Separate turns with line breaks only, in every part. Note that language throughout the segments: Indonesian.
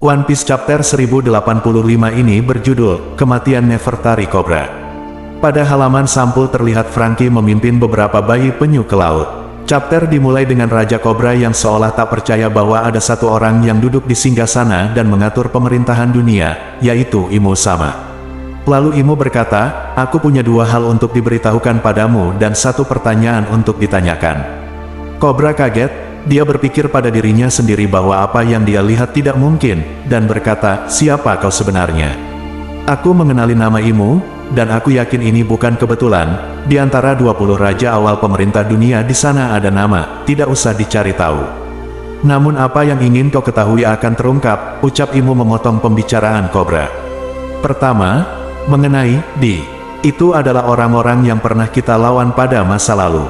One Piece Chapter 1085 ini berjudul, Kematian Nefertari Cobra. Pada halaman sampul terlihat Franky memimpin beberapa bayi penyu ke laut. Chapter dimulai dengan Raja Cobra yang seolah tak percaya bahwa ada satu orang yang duduk di singgasana dan mengatur pemerintahan dunia, yaitu Imu Sama. Lalu Imu berkata, aku punya dua hal untuk diberitahukan padamu dan satu pertanyaan untuk ditanyakan. Cobra kaget, dia berpikir pada dirinya sendiri bahwa apa yang dia lihat tidak mungkin, dan berkata, siapa kau sebenarnya? Aku mengenali nama Imu, dan aku yakin ini bukan kebetulan. Di antara 20 raja awal pemerintah dunia di sana ada nama, tidak usah dicari tahu. Namun apa yang ingin kau ketahui akan terungkap, ucap Imu memotong pembicaraan Cobra. Pertama, mengenai itu adalah orang-orang yang pernah kita lawan pada masa lalu.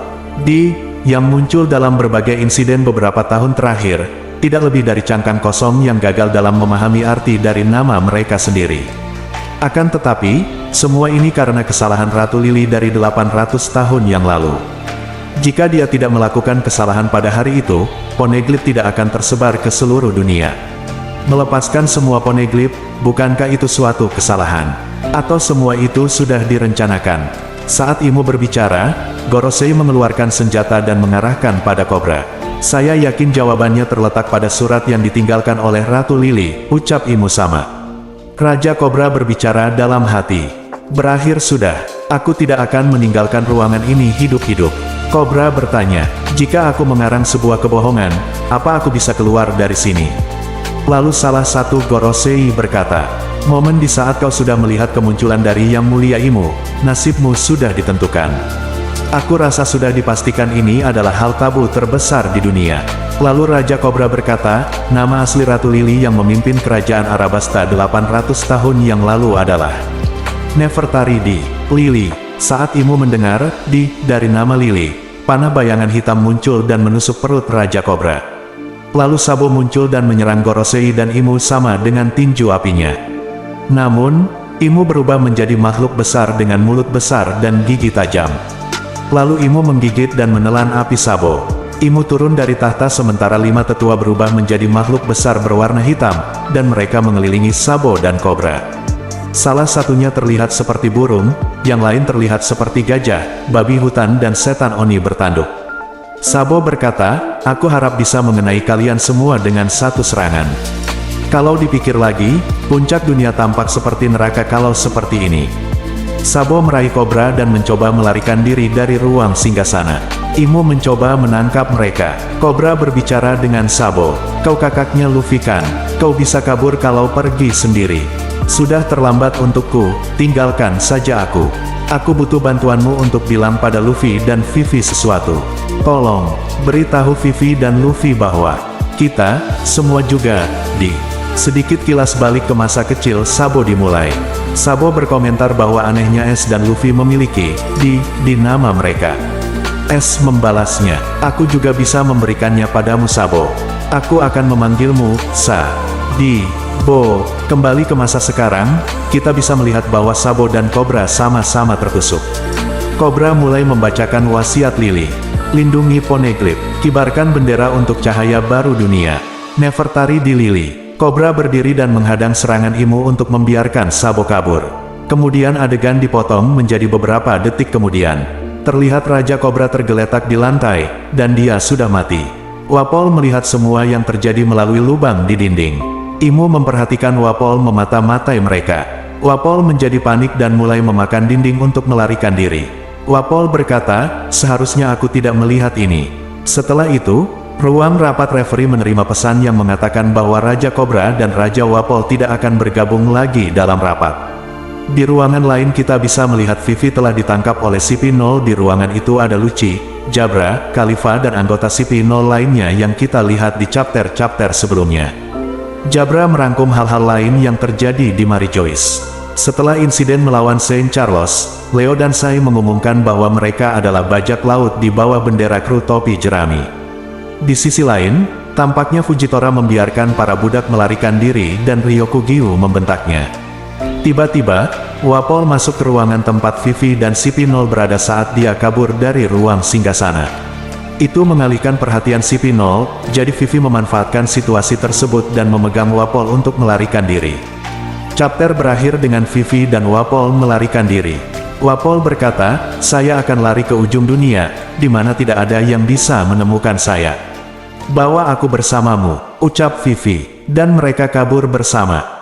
Yang muncul dalam berbagai insiden beberapa tahun terakhir, tidak lebih dari cangkang kosong yang gagal dalam memahami arti dari nama mereka sendiri. Akan tetapi, semua ini karena kesalahan Ratu Lily dari 800 tahun yang lalu. Jika dia tidak melakukan kesalahan pada hari itu, Poneglyph tidak akan tersebar ke seluruh dunia. Melepaskan semua Poneglyph, bukankah itu suatu kesalahan? Atau semua itu sudah direncanakan? Saat Imu berbicara, Gorosei mengeluarkan senjata dan mengarahkan pada Cobra. Saya yakin jawabannya terletak pada surat yang ditinggalkan oleh Ratu Lily, ucap Imu Sama. Raja Cobra berbicara dalam hati. Berakhir sudah, aku tidak akan meninggalkan ruangan ini hidup-hidup. Cobra bertanya, jika aku mengarang sebuah kebohongan, apa aku bisa keluar dari sini? Lalu salah satu Gorosei berkata, momen di saat kau sudah melihat kemunculan dari Yang Mulia Imu, nasibmu sudah ditentukan. Aku rasa sudah dipastikan ini adalah hal tabu terbesar di dunia. Lalu Raja Cobra berkata, nama asli Ratu Lily yang memimpin kerajaan Arabasta 800 tahun yang lalu adalah Nefertari Lily. Saat Imu mendengar dari nama Lily, panah bayangan hitam muncul dan menusuk perut Raja Cobra. Lalu Sabo muncul dan menyerang Gorosei dan Imu Sama dengan tinju apinya. Namun, Imu berubah menjadi makhluk besar dengan mulut besar dan gigi tajam. Lalu Imu menggigit dan menelan api Sabo. Imu turun dari tahta sementara 5 tetua berubah menjadi makhluk besar berwarna hitam, dan mereka mengelilingi Sabo dan Cobra. Salah satunya terlihat seperti burung, yang lain terlihat seperti gajah, babi hutan dan setan oni bertanduk. Sabo berkata, aku harap bisa mengenai kalian semua dengan satu serangan. Kalau dipikir lagi, puncak dunia tampak seperti neraka kalau seperti ini. Sabo meraih Cobra dan mencoba melarikan diri dari ruang singgasana. Imu mencoba menangkap mereka. Cobra berbicara dengan Sabo. Kau kakaknya Luffy kan? Kau bisa kabur kalau pergi sendiri. Sudah terlambat untukku, tinggalkan saja aku. Aku butuh bantuanmu untuk bilang pada Luffy dan Vivi sesuatu. Tolong, beritahu Vivi dan Luffy bahwa kita semua juga Sedikit kilas balik ke masa kecil Sabo dimulai. Sabo berkomentar bahwa anehnya S dan Luffy memiliki di nama mereka. S membalasnya, aku juga bisa memberikannya padamu Sabo. Aku akan memanggilmu Bo. Kembali ke masa sekarang, kita bisa melihat bahwa Sabo dan Cobra sama-sama tertusuk. Cobra mulai membacakan wasiat Lily. Lindungi Poneglyph, kibarkan bendera untuk cahaya baru dunia. Nefertari Lily. Cobra berdiri dan menghadang serangan Imu untuk membiarkan Sabo kabur. Kemudian adegan dipotong menjadi beberapa detik kemudian. Terlihat Raja Cobra tergeletak di lantai, dan dia sudah mati. Wapol melihat semua yang terjadi melalui lubang di dinding. Imu memperhatikan Wapol memata-matai mereka. Wapol menjadi panik dan mulai memakan dinding untuk melarikan diri. Wapol berkata, seharusnya aku tidak melihat ini. Setelah itu, ruang rapat referee menerima pesan yang mengatakan bahwa Raja Cobra dan Raja Wapol tidak akan bergabung lagi dalam rapat. Di ruangan lain kita bisa melihat Vivi telah ditangkap oleh CP0. Di ruangan itu ada Lucci, Jabra, Khalifa dan anggota CP0 lainnya yang kita lihat di chapter-chapter sebelumnya. Jabra merangkum hal-hal lain yang terjadi di Mary Joyce. Setelah insiden melawan Saint Charles, Leo dan Sai mengumumkan bahwa mereka adalah bajak laut di bawah bendera kru topi jerami. Di sisi lain, tampaknya Fujitora membiarkan para budak melarikan diri dan Ryokugyu membentaknya. Tiba-tiba, Wapol masuk ke ruangan tempat Vivi dan CP0 berada saat dia kabur dari ruang singgasana. Itu mengalihkan perhatian si Pinol, jadi Vivi memanfaatkan situasi tersebut dan memegang Wapol untuk melarikan diri. Chapter berakhir dengan Vivi dan Wapol melarikan diri. Wapol berkata, "Saya akan lari ke ujung dunia, di mana tidak ada yang bisa menemukan saya. Bawa aku bersamamu," ucap Vivi, dan mereka kabur bersama.